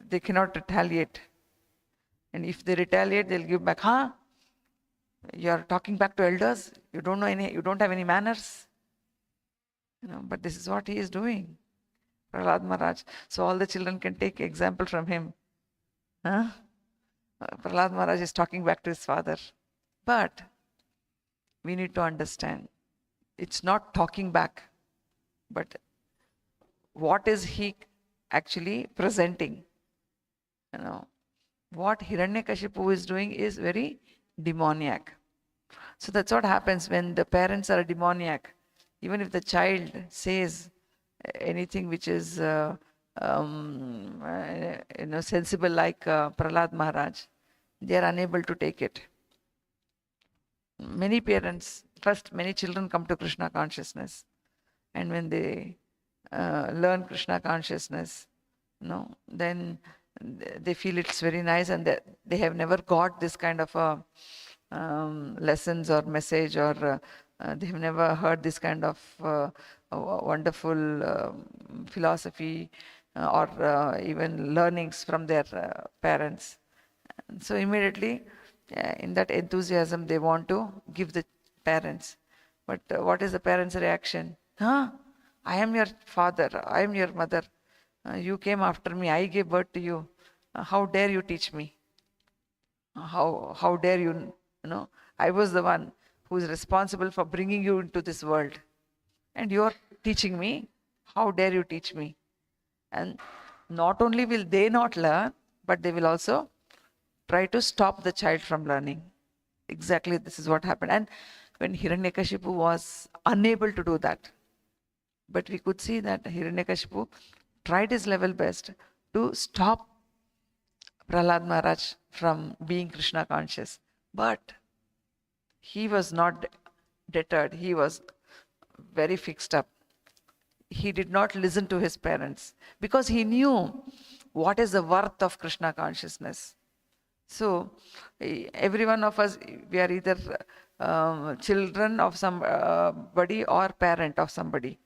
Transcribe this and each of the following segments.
they cannot retaliate. And if they retaliate, they'll give back, huh? You're talking back to elders? You don't have any manners? But this is what he is doing, Prahlad Maharaj. So all the children can take example from him. Huh? Prahlad Maharaj is talking back to his father. But we need to understand, it's not talking back, but what is he actually presenting? What Hiranyakashipu is doing is very demoniac. So that's what happens when the parents are demoniac. Even if the child says anything which is sensible like Prahlad Maharaj, they are unable to take it. Many parents, first many children come to Krishna consciousness, and when they learn Krishna consciousness, then they feel it's very nice, and they have never got this kind of lessons or message, or they have never heard this kind of wonderful philosophy or even learnings from their parents. And so immediately, in that enthusiasm, they want to give the parents. But what is the parents' reaction? Huh? I am your father, I am your mother. You came after me, I gave birth to you. How dare you teach me? How dare you? I was the one who is responsible for bringing you into this world, and you are teaching me. How dare you teach me? And not only will they not learn, but they will also try to stop the child from learning. Exactly, this is what happened. And when Hiranyakashipu was unable to do that, but we could see that Hiranyakashipu tried his level best to stop Prahlad Maharaj from being Krishna conscious. But he was not deterred. He was very fixed up. He did not listen to his parents because he knew what is the worth of Krishna consciousness. So every one of us, we are either children of somebody or parent of somebody.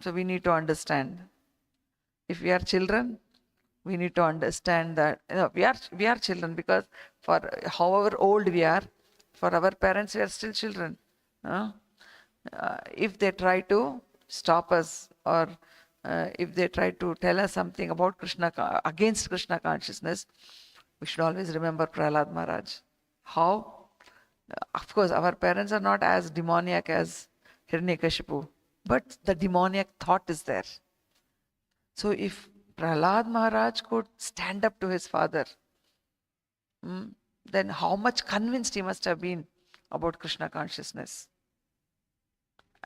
So we need to understand. If we are children, we need to understand that we are children, because for however old we are, for our parents we are still children. If they try to stop us, or if they try to tell us something about Krishna, against Krishna consciousness, we should always remember Prahlad Maharaj. How? Of course, our parents are not as demoniac as Hiranyakashipu, but the demoniac thought is there. So if Prahlad Maharaj could stand up to his father, then how much convinced he must have been about Krishna consciousness.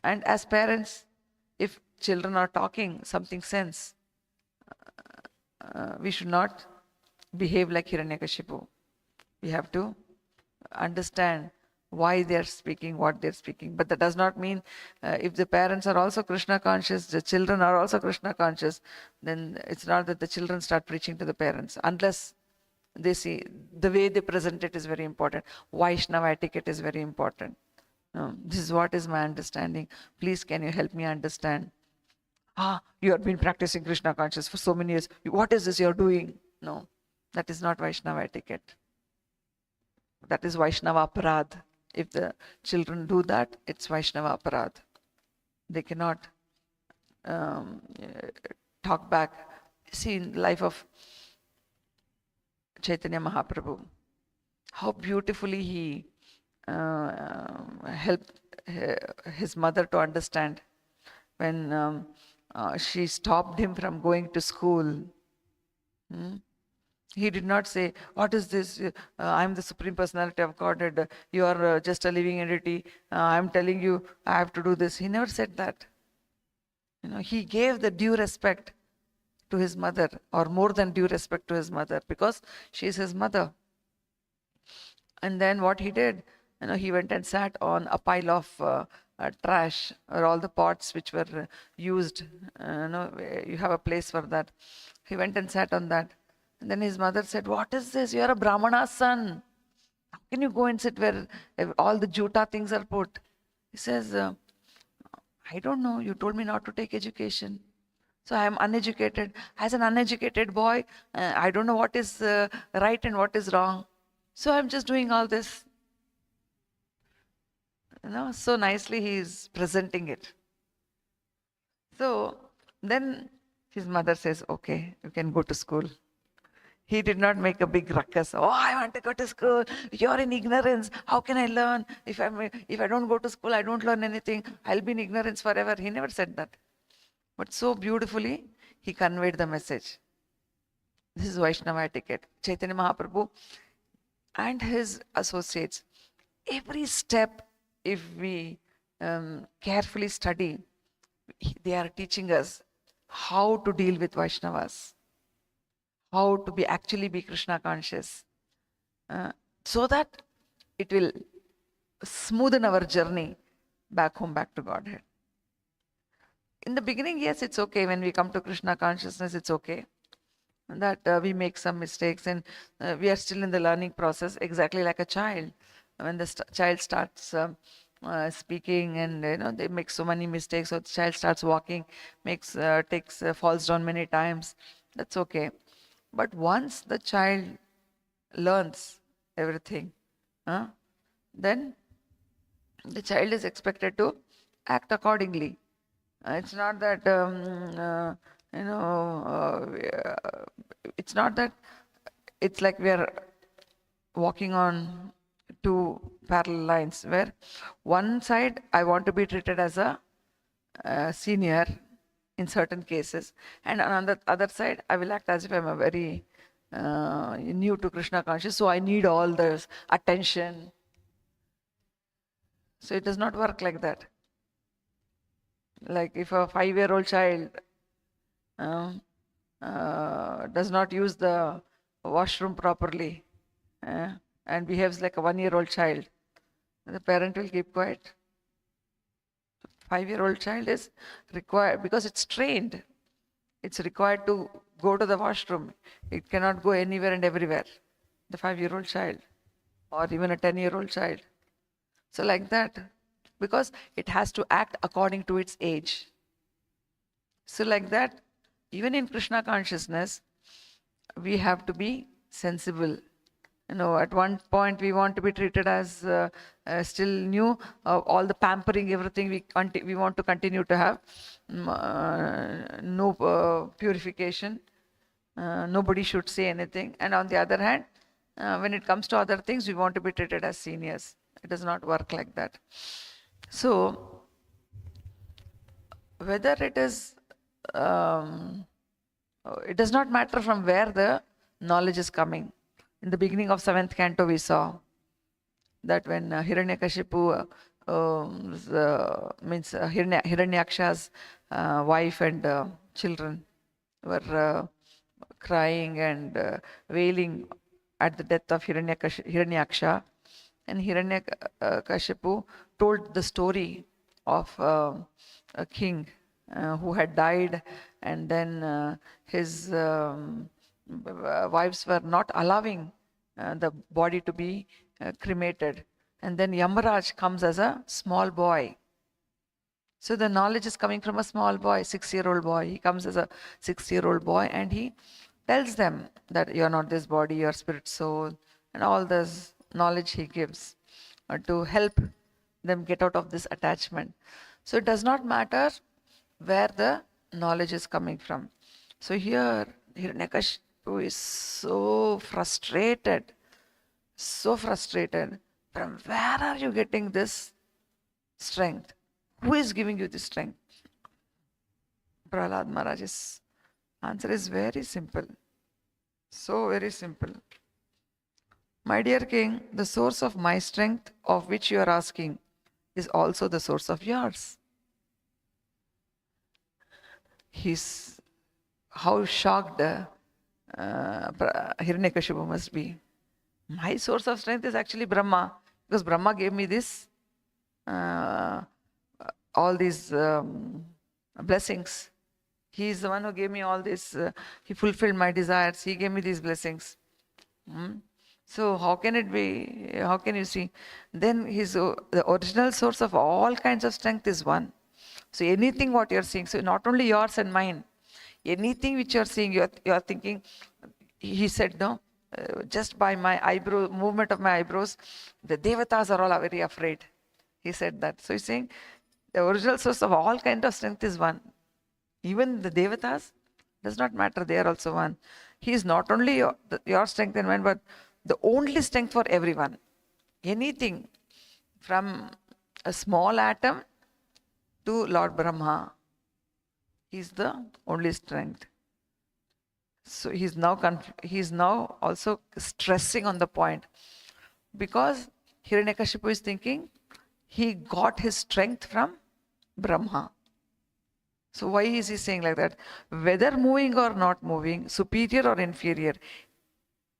And as parents, if children are talking something sense, we should not behave like Hiranyakashipu. We have to understand why they are speaking, what they are speaking. But that does not mean if the parents are also Krishna conscious, the children are also Krishna conscious, then it's not that the children start preaching to the parents, unless they see the way they present it is very important. Vaishnava etiquette is very important. This is what is my understanding. Please, can you help me understand? You have been practicing Krishna conscious for so many years. What is this you're doing? No, that is not Vaishnava etiquette. That is Vaishnava aparad. If the children do that, it's Vaishnava aparad. They cannot talk back. See, in the life of Chaitanya Mahaprabhu, how beautifully he helped his mother to understand when she stopped him from going to school. He did not say, what is this? I'm the Supreme Personality of Godhead. You are just a living entity. I'm telling you, I have to do this. He never said that. He gave the due respect to his mother, or more than due respect to his mother, because she is his mother. And then what he did, he went and sat on a pile of trash, or all the pots which were used. You have a place for that. He went and sat on that. And then his mother said, what is this? You are a Brahmana's son. How can you go and sit where all the juta things are put? He says, I don't know. You told me not to take education. So I am uneducated. As an uneducated boy, I don't know what is right and what is wrong. So I'm just doing all this. So nicely he is presenting it. So then his mother says, okay, you can go to school. He did not make a big ruckus. Oh, I want to go to school. You're in ignorance. How can I learn? If I don't go to school, I don't learn anything. I'll be in ignorance forever. He never said that. But so beautifully, he conveyed the message. This is Vaishnava etiquette. Chaitanya Mahaprabhu and his associates, every step, if we carefully study, they are teaching us how to deal with Vaishnavas, how to actually be Krishna conscious, so that it will smoothen our journey back home, back to Godhead. In the beginning, yes, it's okay. When we come to Krishna consciousness, it's okay that we make some mistakes, and we are still in the learning process, exactly like a child. When the child starts speaking, and they make so many mistakes, or the child starts walking, falls down many times, that's okay. But once the child learns everything, then the child is expected to act accordingly. It's not that it's not that it's like we are walking on two parallel lines, where one side I want to be treated as a senior in certain cases, and on the other side I will act as if I'm a very new to Krishna conscious, so I need all this attention. So it does not work like that. Like if a 5-year-old child does not use the washroom properly and behaves like a 1-year-old child, the parent will keep quiet. 5-year-old child is required, because it's trained. It's required to go to the washroom. It cannot go anywhere and everywhere. The 5-year-old child, or even a 10-year-old child. So like that, because it has to act according to its age. So like that, even in Krishna consciousness, we have to be sensible. At one point we want to be treated as still new, all the pampering, everything we want to continue to have, no purification, nobody should say anything. And on the other hand, when it comes to other things, we want to be treated as seniors. It does not work like that. So whether it is, it does not matter from where the knowledge is coming. In the beginning of 7th canto, we saw that when Hiranyakashipu, Hiranyaksha's wife and children were crying and wailing at the death of Hiranyaksha, and Hiranyakashipu told the story of a king who had died, and then his wives were not allowing the body to be cremated. And then Yamaraj comes as a small boy. So the knowledge is coming from a small boy, 6-year-old boy. He comes as a 6-year-old boy, and he tells them that you're not this body, you're spirit, soul, and all this knowledge he gives to help them get out of this attachment. So it does not matter where the knowledge is coming from. So here Hiranyakashipu is so frustrated. From where are you getting this strength? Who is giving you this strength? Prahlad Maharaj's answer is very simple. So very simple. My dear king, the source of my strength, of which you are asking, is also the source of yours. He's how shocked Hiranyakashipu must be. My source of strength is actually Brahma, because Brahma gave me this, all these blessings. He is the one who gave me all this. He fulfilled my desires. He gave me these blessings. So how can it be? How can you see? Then the original source of all kinds of strength is one. So anything what you're seeing, so not only yours and mine, Anything which you're seeing, you're thinking, he said, no, just by my eyebrow, movement of my eyebrows, the devatas are all very afraid. He said that. So he's saying the original source of all kind of strength is one. Even the devatas, does not matter, they are also one. He is not only your strength and mine, but the only strength for everyone. Anything from a small atom to Lord Brahma, he is the only strength. So he is now also stressing on the point, because Hiranyakashipu is thinking he got his strength from Brahma. So why is he saying like that? Whether moving or not moving, superior or inferior,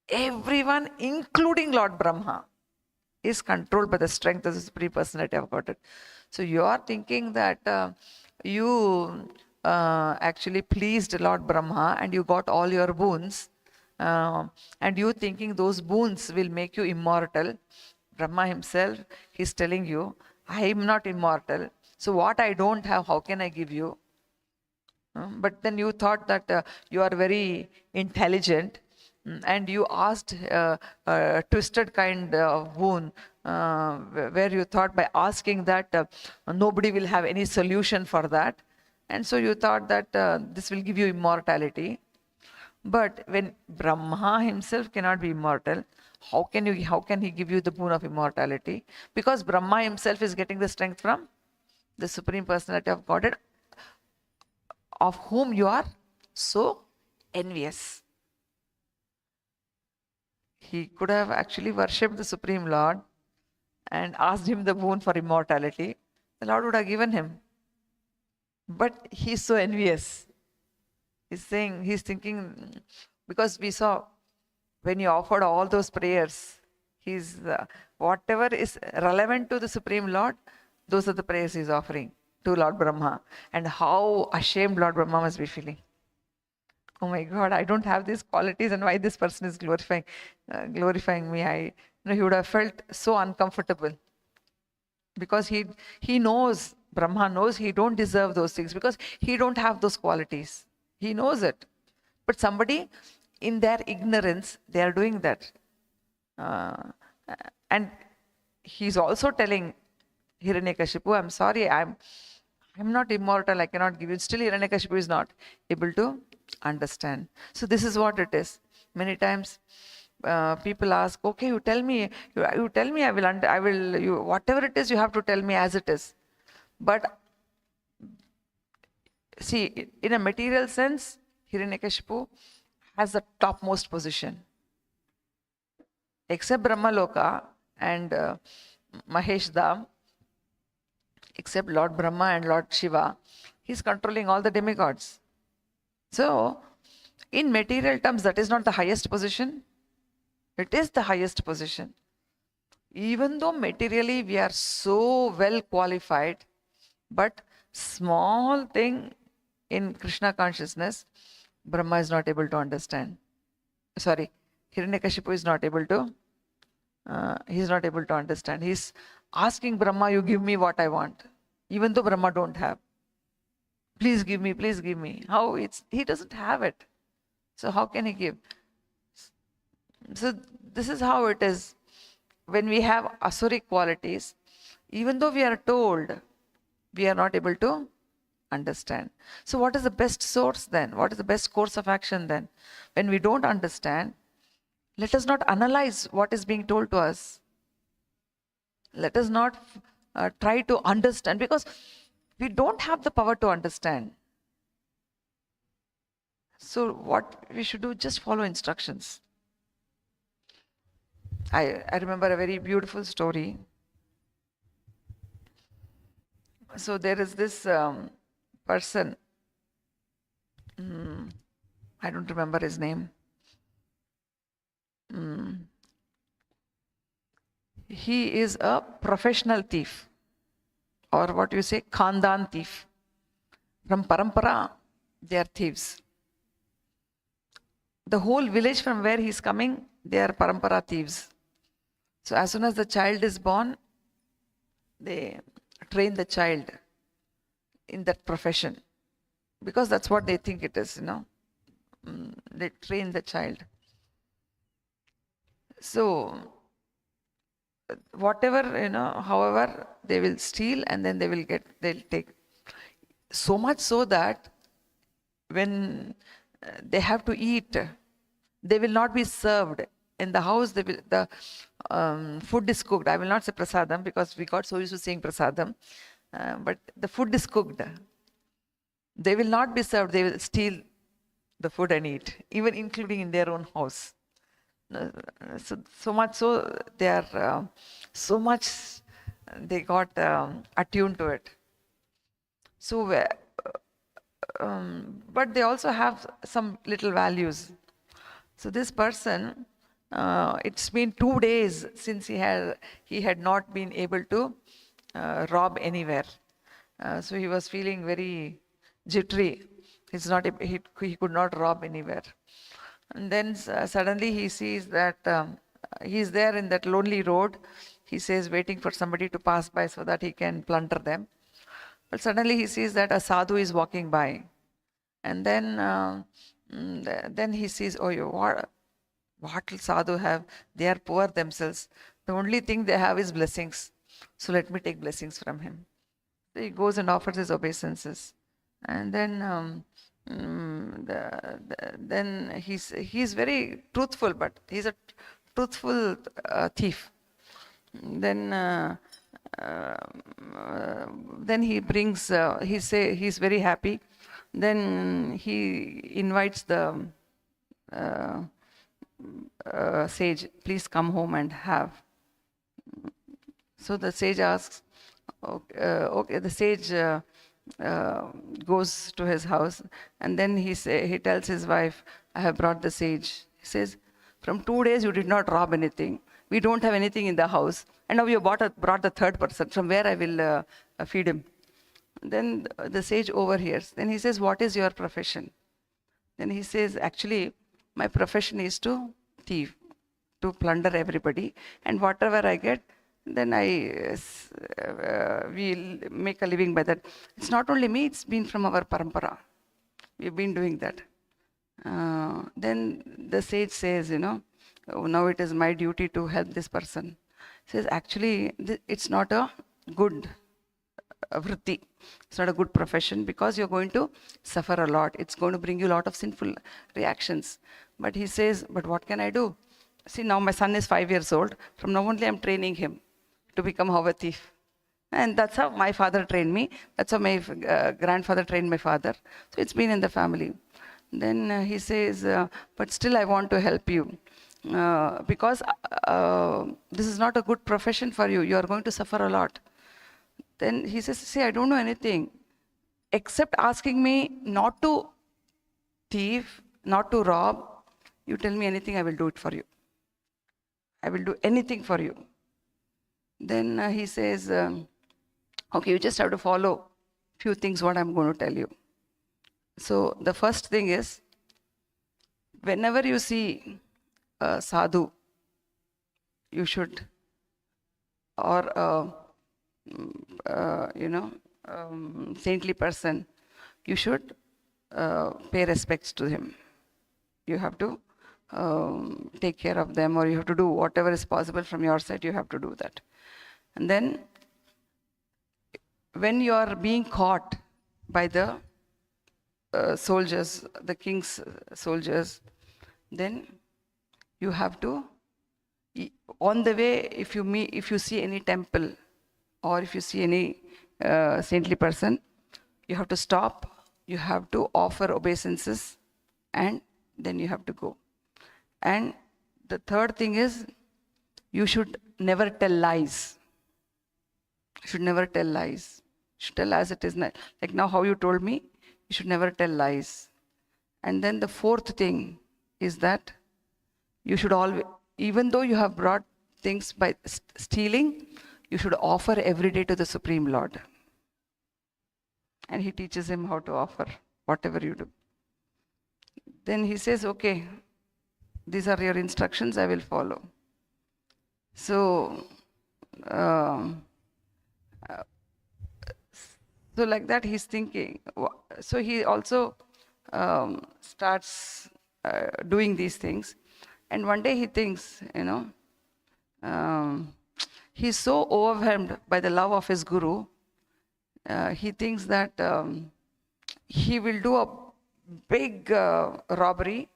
everyone, including Lord Brahma, is controlled by the strength of the Supreme Personality of Godhead. So you are thinking that you actually pleased Lord Brahma and you got all your boons, and you thinking those boons will make you immortal. Brahma himself is telling you, I am not immortal. So what I don't have, how can I give you? But then you thought that you are very intelligent, and you asked a twisted kind of boon, where you thought by asking that nobody will have any solution for that. And so you thought that this will give you immortality. But when Brahma himself cannot be immortal, how can he give you the boon of immortality? Because Brahma himself is getting the strength from the Supreme Personality of Godhead, of whom you are so envious. He could have actually worshipped the Supreme Lord and asked him the boon for immortality. The Lord would have given him. But he's so envious. He's thinking, because we saw when he offered all those prayers, whatever is relevant to the Supreme Lord, those are the prayers he's offering to Lord Brahma. And how ashamed Lord Brahma must be feeling. Oh my God, I don't have these qualities, and why this person is glorifying me? He would have felt so uncomfortable, because he knows, Brahma knows he don't deserve those things, because he don't have those qualities. He knows it. But somebody in their ignorance, they are doing that. And he's also telling Hiranyakashipu, I'm sorry, I'm not immortal, I cannot give you. Still Hiranyakashipu is not able to understand. So this is what it is. Many times people ask, okay, you tell me, whatever it is, you have to tell me as it is. But see, in a material sense, Hiranyakashipu has the topmost position. Except Brahmaloka and Mahesh Dham, except Lord Brahma and Lord Shiva, he's controlling all the demigods. So, in material terms, that is not the highest position. It is the highest position. Even though materially we are so well qualified, but small thing in Krishna consciousness, Brahma is not able to understand. Sorry, Hiranyakashipu is not able to, he's not able to understand. He's asking Brahma, you give me what I want, even though Brahma don't have. Please give me, please give me. He doesn't have it. So how can he give? So this is how it is. When we have asuric qualities, even though we are told, we are not able to understand. So what is the best source then? What is the best course of action then? When we don't understand, let us not analyze what is being told to us. Let us not try to understand, because we don't have the power to understand. So what we should do, just follow instructions. I remember a very beautiful story. So there is this person, I don't remember his name. He is a professional thief, or what you say, Khandan thief. From Parampara, they are thieves. The whole village from where he is coming, they are Parampara thieves. So as soon as the child is born, they train the child in that profession. because that's what they think it is, They train the child. So whatever, however, they will steal and then they'll take. So much so that when they have to eat, they will not be served. In the house, the food is cooked. I will not say prasadam because we got so used to saying prasadam, but the food is cooked. They will not be served. They will steal the food and eat, even including in their own house. So much so they are so much they got attuned to it. So, but they also have some little values. So this person, it's been 2 days since he had not been able to rob anywhere. So he was feeling very jittery. He could not rob anywhere. And then suddenly he sees that he's there in that lonely road. He says, waiting for somebody to pass by so that he can plunder them. But suddenly he sees that a sadhu is walking by. And then he sees, oh, what will sadhu have? They are poor themselves. The only thing they have is blessings. So let me take blessings from him. So he goes and offers his obeisances. And then then he's very truthful, but he's a truthful thief. Then he brings. He's very happy. Then he invites the sage, please come home and have. So the sage asks, okay. The sage goes to his house, and then he tells his wife, I have brought the sage. He says, from 2 days you did not rob anything. We don't have anything in the house. And now you brought the third person. From where I will feed him? Then the sage overhears. Then he says, what is your profession? Then he says, actually, my profession is to thief, to plunder everybody. And whatever I get, then we'll make a living by that. It's not only me, it's been from our parampara. We've been doing that. Then the sage says, now it is my duty to help this person. He says, actually, it's not a good vritti. It's not a good profession because you're going to suffer a lot. It's going to bring you a lot of sinful reactions. But he says, but what can I do? See, now my son is 5 years old. From now only I'm training him to become a thief. And that's how my father trained me. That's how my grandfather trained my father. So it's been in the family. Then he says, but still I want to help you. Because this is not a good profession for you. You are going to suffer a lot. Then he says, see, I don't know anything. Except asking me not to thief, not to rob. You tell me anything, I will do it for you. I will do anything for you. Then he says, okay, you just have to follow few things what I'm going to tell you. So the first thing is, whenever you see a sadhu, you should, or saintly person, you should pay respects to him. You have to take care of them, or you have to do whatever is possible from your side, you have to do that. And then when you are being caught by the soldiers, the king's soldiers, then you have to, on the way, if you see any temple or if you see any saintly person, you have to stop, you have to offer obeisances, and then you have to go. And the third thing is, you should never tell lies. You should never tell lies. You should tell as it is. Like now how you told me, you should never tell lies. And then the fourth thing is that you should always, even though you have brought things by stealing, you should offer every day to the Supreme Lord. And he teaches him how to offer whatever you do. Then he says, okay, these are your instructions, I will follow. So So like that he's thinking. So he also starts doing these things. And one day he thinks, um, he's so overwhelmed by the love of his guru. He thinks that he will do a big robbery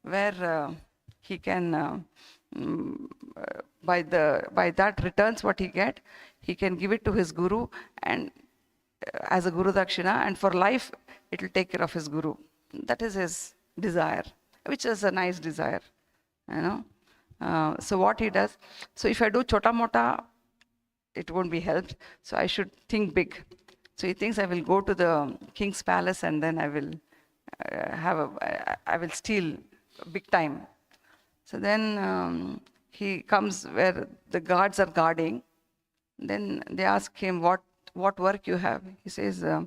where he can, by that returns what he get, he can give it to his guru and as a guru dakshina, and for life it will take care of his guru. That is his desire, which is a nice desire, so what he does, so if I do chota mota, it won't be helped. So I should think big. So he thinks I will go to the king's palace and then I will I will steal big time. So then he comes where the guards are guarding. Then they ask him, what work you have? He says, I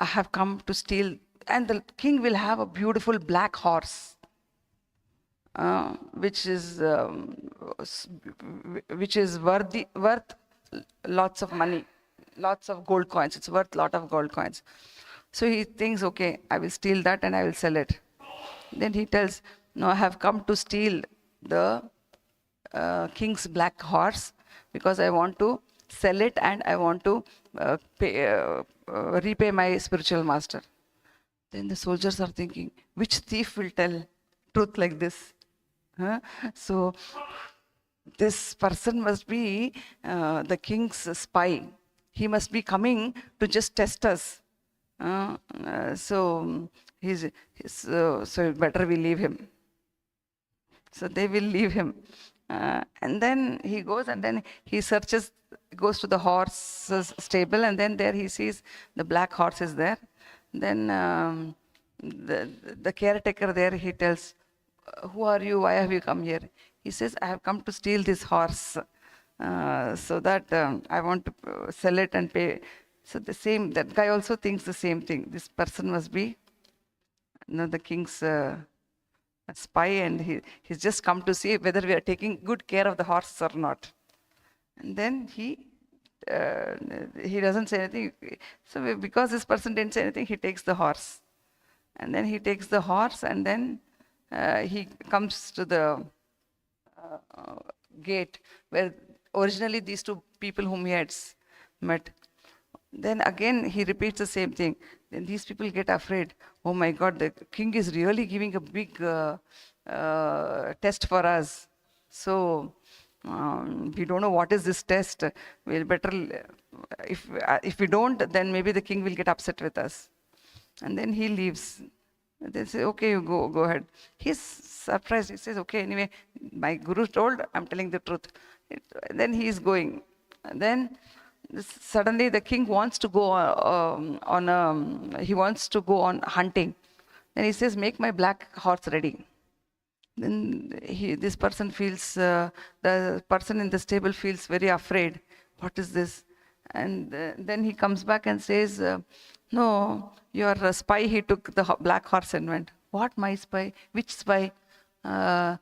have come to steal. And the king will have a beautiful black horse, which is worth lots of money, lots of gold coins. It's worth lot of gold coins. So he thinks, okay, I will steal that and I will sell it. Then he tells, no, I have come to steal the king's black horse because I want to sell it and I want to repay my spiritual master. Then the soldiers are thinking, which thief will tell truth like this? So this person must be the king's spy. He must be coming to just test us. So better we leave him. So they will leave him. And then he goes and then he goes to the horse's stable, and then there he sees the black horse is there. Then the caretaker there, he tells, who are you? Why have you come here? He says, I have come to steal this horse so that I want to sell it and pay. So that guy also thinks the same thing. This person must be the king's spy, and he's just come to see whether we are taking good care of the horse or not. And then he doesn't say anything. So because this person didn't say anything, he takes the horse. And then he takes the horse, and then he comes to the gate where originally these two people whom he had met. Then again he repeats the same thing. Then these people get afraid. Oh my God, the king is really giving a big test for us. So we don't know what is this test. We'll better, if we don't, then maybe the king will get upset with us. And then he leaves. They say, okay, you go ahead. He's surprised. He says, okay, anyway, my guru told, I'm telling the truth. Then he is going. And then suddenly the king wants to go on hunting. Then he says, make my black horse ready. Then this person feels, the person in the stable feels very afraid. What is this? And then he comes back and says, no, your spy, he took the black horse and went. What, my spy? Which spy? I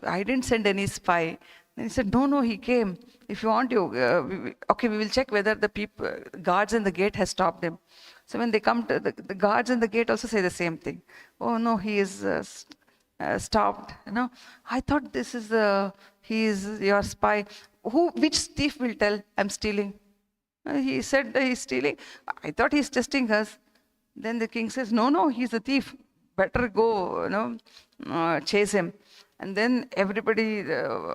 didn't send any spy. Then he said, no, he came. If you want, okay, we will check whether the guards in the gate has stopped him. So when they come to the guards in the gate also say the same thing. Oh no, he is stopped. I thought he is your spy. Which thief will tell I'm stealing? He said he's stealing. I thought he's testing us. Then the king says, no, he's a thief. Better go, chase him. And then everybody,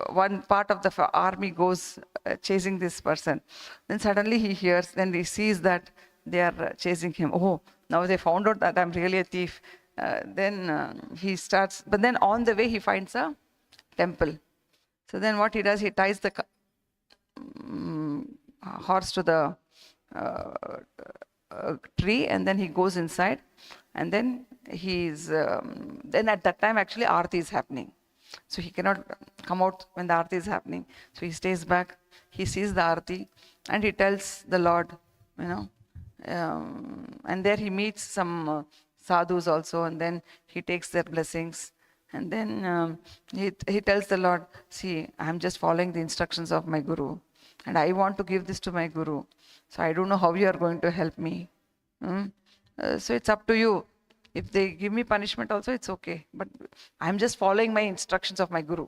one part of the army goes chasing this person. Then suddenly he hears, then he sees that they are chasing him. Oh, now they found out that I'm really a thief. Then he starts, but then on the way he finds a temple. So then what he does, he ties the horse to the tree, and then he goes inside. And then then at that time actually Aarti is happening. So he cannot come out when the Aarti is happening. So he stays back. He sees the Aarti and he tells the Lord, and there he meets some sadhus also, and then he takes their blessings. And then he tells the Lord, see, I'm just following the instructions of my guru. and I want to give this to my Guru. So I don't know how you are going to help me. So it's up to you. If they give me punishment also, it's okay. But I'm just following my instructions of my Guru.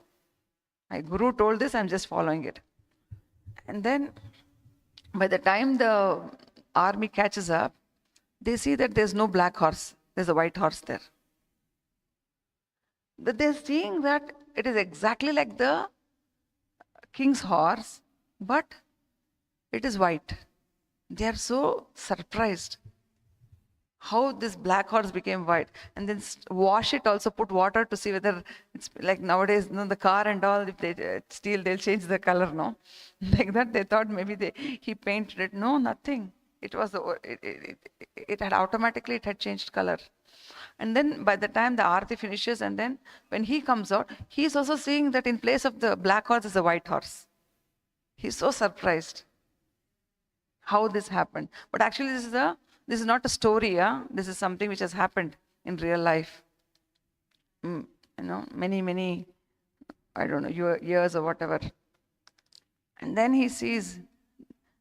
My Guru told this, I'm just following it. And then by the time the army catches up, they see that there's no black horse. There's a white horse there. But they're seeing that it is exactly like the king's horse, but it is white. They are so surprised how this black horse became white. And then wash it also, put water to see whether it's like nowadays, the car and all, if they steal, they'll change the color, no? Like that, they thought maybe he painted it. No, nothing. It was, it had automatically, it had changed color. And then by the time the Aarti finishes, and then when he comes out, he's also seeing that in place of the black horse is a white horse. He's so surprised how this happened. But actually this is not a story, this is something which has happened in real life. Many, I don't know, years or whatever. And then he sees,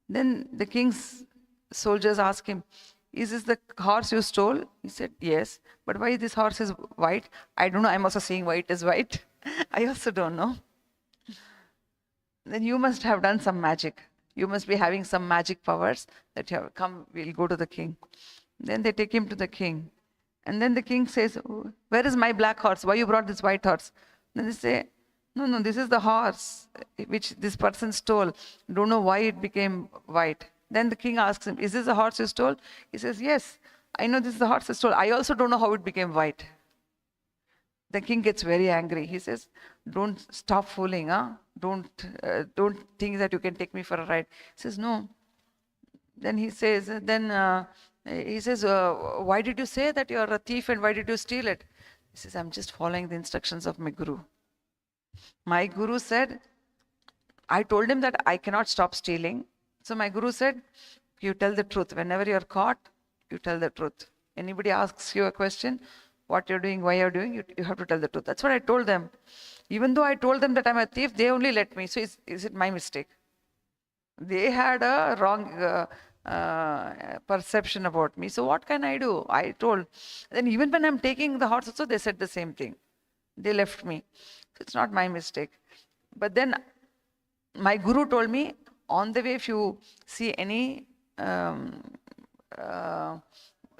then the king's soldiers ask him, is this the horse you stole? He said, yes. But why this horse is white? I don't know. I'm also seeing why it is white. I also don't know. Then you must have done some magic. You must be having some magic powers that you have come, we'll go to the king. Then they take him to the king. And then the king says, oh, where is my black horse? Why you brought this white horse? Then they say, no, this is the horse which this person stole. Don't know why it became white. Then the king asks him, is this the horse you stole? He says, yes, I know this is the horse I stole. I also don't know how it became white. The king gets very angry. He says, don't stop fooling. Don't think that you can take me for a ride. He says, no. Then he says, why did you say that you're a thief and why did you steal it? He says, I'm just following the instructions of my Guru. My Guru said, I told him that I cannot stop stealing. So my Guru said, you tell the truth. Whenever you're caught, you tell the truth. Anybody asks you a question, what you're doing, why you're doing, you have to tell the truth. That's what I told them. Even though I told them that I'm a thief, they only let me. So is it my mistake? They had a wrong perception about me. So what can I do? I told. Then even when I'm taking the horse also, they said the same thing. They left me. So it's not my mistake. But then my Guru told me, on the way, if you see any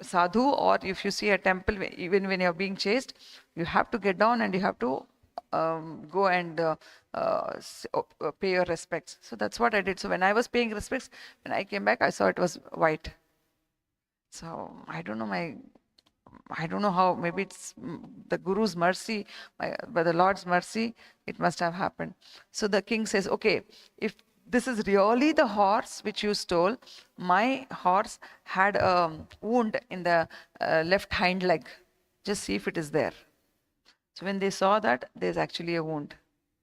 sadhu or if you see a temple, even when you're being chased, you have to get down and you have to go and pay your respects. So that's what I did. So when I was paying respects, when I came back, I saw it was white. So I don't know how, maybe it's the Guru's mercy, by the Lord's mercy, it must have happened. So the king says, okay, if this is really the horse which you stole, my horse had a wound in the left hind leg. Just see if it is there. So when they saw that, there's actually a wound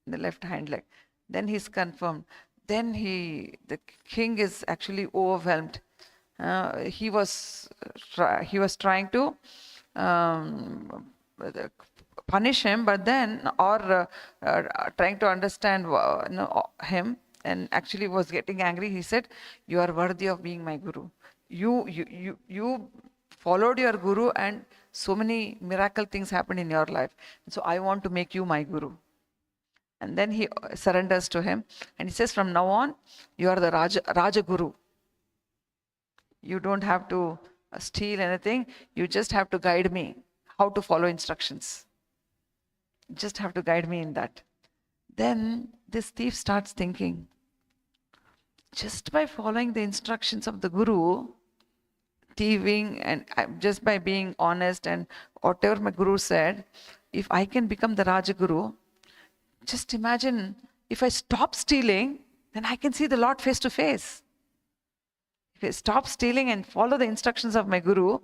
in the left hind leg. Then he's confirmed. Then the king is actually overwhelmed. He was trying to punish him, but then, or trying to understand him, and actually was getting angry. He said, you are worthy of being my Guru. You followed your Guru and so many miracle things happened in your life. So I want to make you my Guru. And then he surrenders to him. And he says, from now on, you are the Raja Guru. You don't have to steal anything. You just have to guide me how to follow instructions. You just have to guide me in that. Then this thief starts thinking, just by following the instructions of the Guru, thieving, and just by being honest and whatever my Guru said, if I can become the Raja Guru, just imagine if I stop stealing, then I can see the Lord face to face. If I stop stealing and follow the instructions of my Guru, I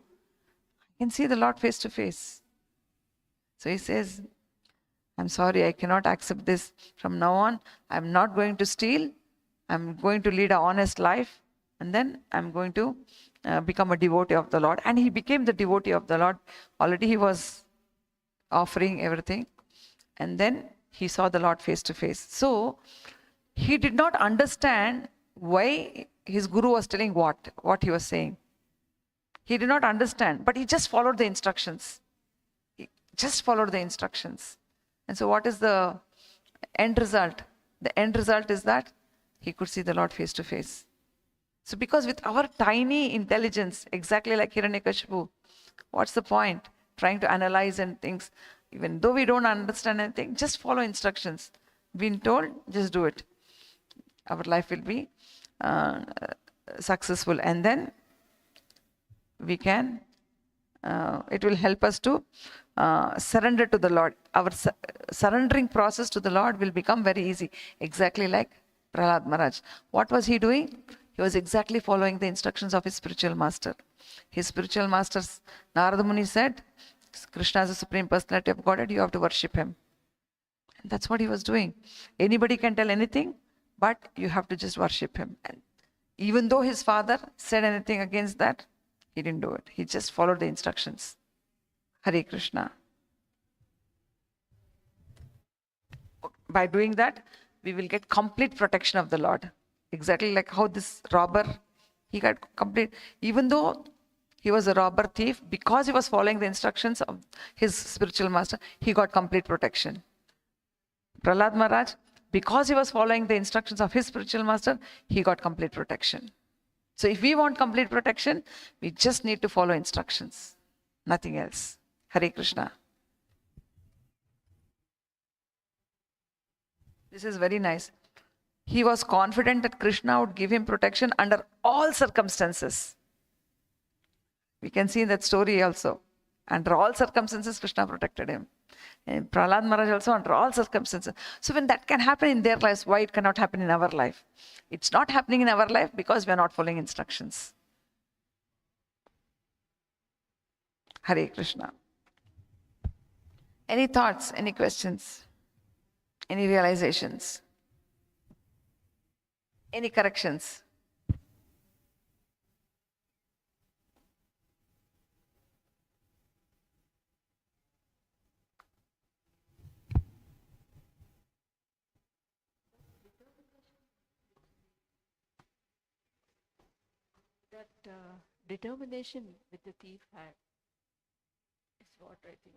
can see the Lord face to face. So he says, I'm sorry, I cannot accept this. From now on, I'm not going to steal. I'm going to lead an honest life. And then I'm going to become a devotee of the Lord. And he became the devotee of the Lord. Already he was offering everything. And then he saw the Lord face to face. So he did not understand why his guru was telling what he was saying. He did not understand, but he just followed the instructions. He just followed the instructions. And so what is the end result? The end result is that he could see the Lord face to face. So because with our tiny intelligence, exactly like Hiranyakashipu, what's the point? Trying to analyze and things. Even though we don't understand anything, just follow instructions. Being told, just do it. Our life will be successful. And then we can, it will help us to surrender to the Lord. Our surrendering process to the Lord will become very easy. Exactly like Prahlad Maharaj. What was he doing? He was exactly following the instructions of his spiritual master. His spiritual master, Narada Muni, said, Krishna is the Supreme Personality of Godhead, you have to worship him. And that's what he was doing. Anybody can tell anything, but you have to just worship him. And even though his father said anything against that, he didn't do it. He just followed the instructions. Hare Krishna. By doing that, we will get complete protection of the Lord. Exactly like how this robber, he got complete, even though he was a robber thief, because he was following the instructions of his spiritual master, he got complete protection. Prahlad Maharaj, because he was following the instructions of his spiritual master, he got complete protection. So if we want complete protection, we just need to follow instructions. Nothing else. Hare Krishna. This is very nice. He was confident that Krishna would give him protection under all circumstances. We can see in that story also. Under all circumstances, Krishna protected him. And Prahlad Maharaj also under all circumstances. So when that can happen in their lives, why it cannot happen in our life? It's not happening in our life because we are not following instructions. Hare Krishna. Any thoughts, any questions, any realizations, any corrections? That determination with the thief had is what I think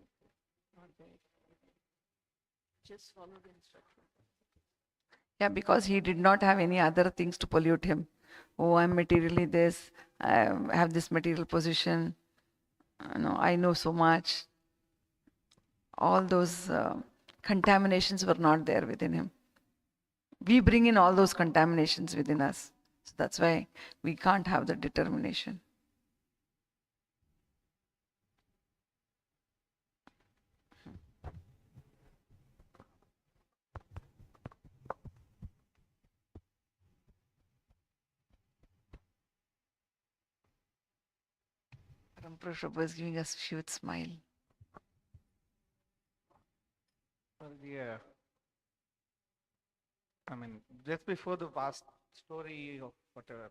not there. Just follow the instructions. Yeah, because he did not have any other things to pollute him. Oh, I'm materially this, I have this material position, I know so much. All those contaminations were not there within him. We bring in all those contaminations within us. So that's why we can't have the determination. Ramprabhu Prabhu is giving us a huge smile. Well, yeah. I mean, just before the past story of whatever,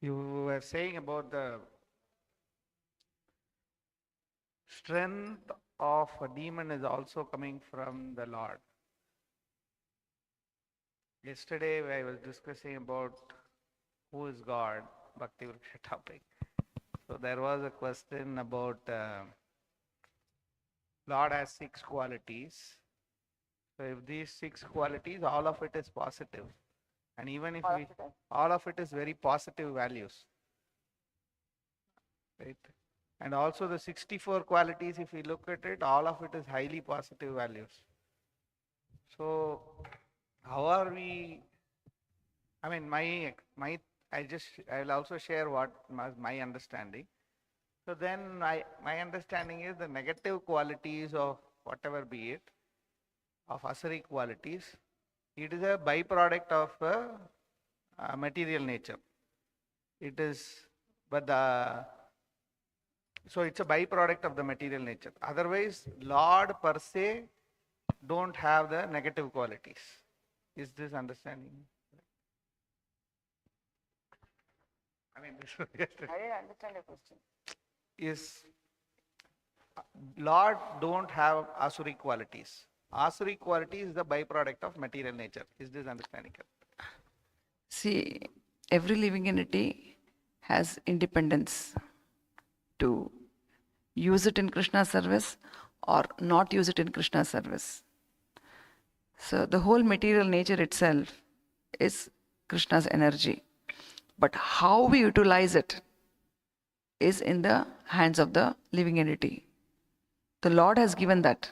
you were saying about the strength of a demon is also coming from the Lord. Yesterday, I was discussing about who is God, Bhakti Vriksha topic. So there was a question about Lord has 6 qualities. So if these 6 qualities, all of it is positive. And even if all of it is very positive values. Right? And also the 64 qualities, if we look at it, all of it is highly positive values. So how are we, I mean, I'll also share what my understanding. So then my understanding is the negative qualities of whatever be it, of asuric qualities, it is a byproduct of material nature. It is, so it's a byproduct of the material nature. Otherwise, Lord per se don't have the negative qualities. Is this understanding? I mean, I didn't understand your question. Is Lord don't have asuric qualities. Asuric quality is the byproduct of material nature. Is this understanding correct? See, every living entity has independence to use it in Krishna's service or not use it in Krishna's service. So the whole material nature itself is Krishna's energy. But how we utilize it is in the hands of the living entity. The Lord has given that,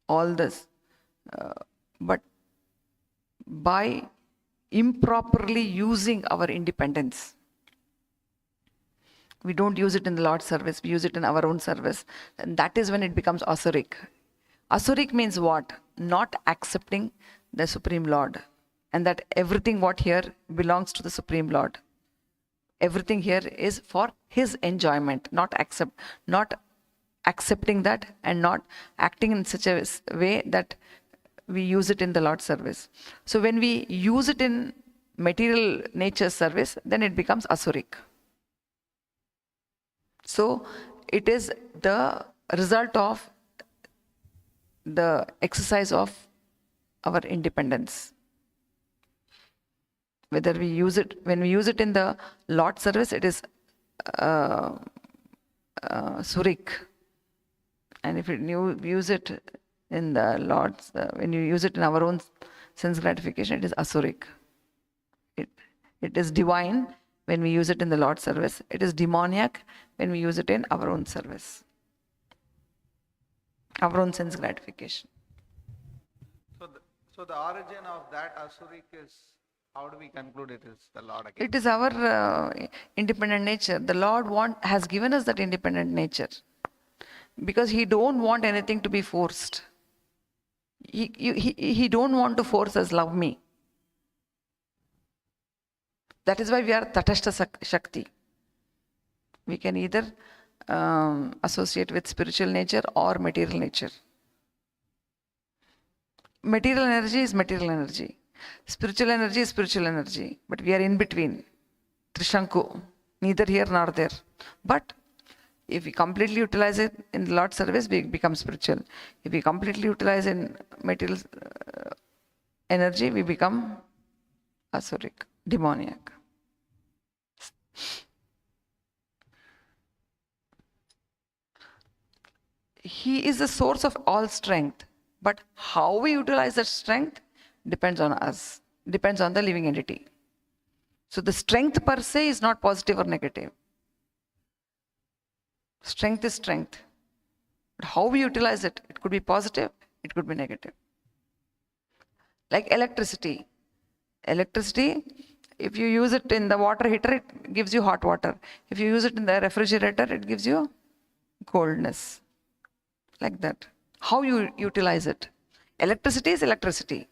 all this. But by improperly using our independence, we don't use it in the Lord's service, we use it in our own service, and that is when it becomes asuric. Asuric means what? Not accepting the Supreme Lord, and that everything what here belongs to the Supreme Lord. Everything here is for His enjoyment, not accepting that and not acting in such a way that we use it in the Lord's service. So when we use it in material nature's service, then it becomes asuric. So it is the result of the exercise of our independence. Whether we use it, when we use it in the Lord's service, it is surik. And if you use it in the Lord's, when you use it in our own sense gratification, it is asuric. It is divine when we use it in the Lord's service. It is demoniac when we use it in our own service, our own sense gratification. So the origin of that asuric is, how do we conclude it is the Lord again? It is our independent nature. The Lord has given us that independent nature because He don't want anything to be forced. He don't want to force us, love me. That is why we are Tatashta Shakti. We can either associate with spiritual nature or material nature. Material energy is material energy. Spiritual energy is spiritual energy. But we are in between. Trishanku. Neither here nor there. But if we completely utilize it in the Lord's service, we become spiritual. If we completely utilize in material energy, we become asuric, demoniac. He is the source of all strength. But how we utilize that strength depends on us, depends on the living entity. So the strength per se is not positive or negative. Strength is strength. But how we utilize it, it could be positive, it could be negative. Like electricity. Electricity, if you use it in the water heater, it gives you hot water. If you use it in the refrigerator, it gives you coldness. Like that. How you utilize it. Electricity is electricity.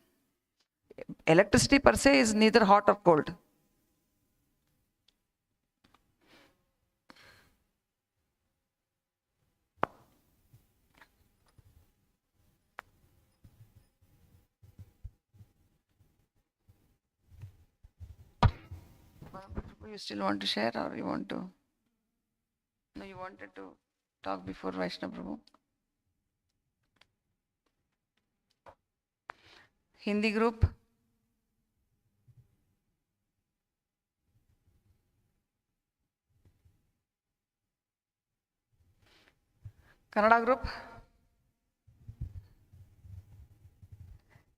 Electricity per se is neither hot or cold. You still want to share or you want to? No, you wanted to talk before Vaishnava Prabhu. Hindi group. Kannada group.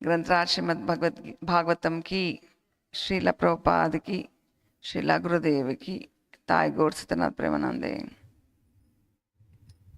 ग्रंथराज Shrimad Bhagavatam की, श्रीला प्रभुपाद की, श्रीला गुरुदेव की, ताई गौर सत्यनाथ प्रेमानंदे।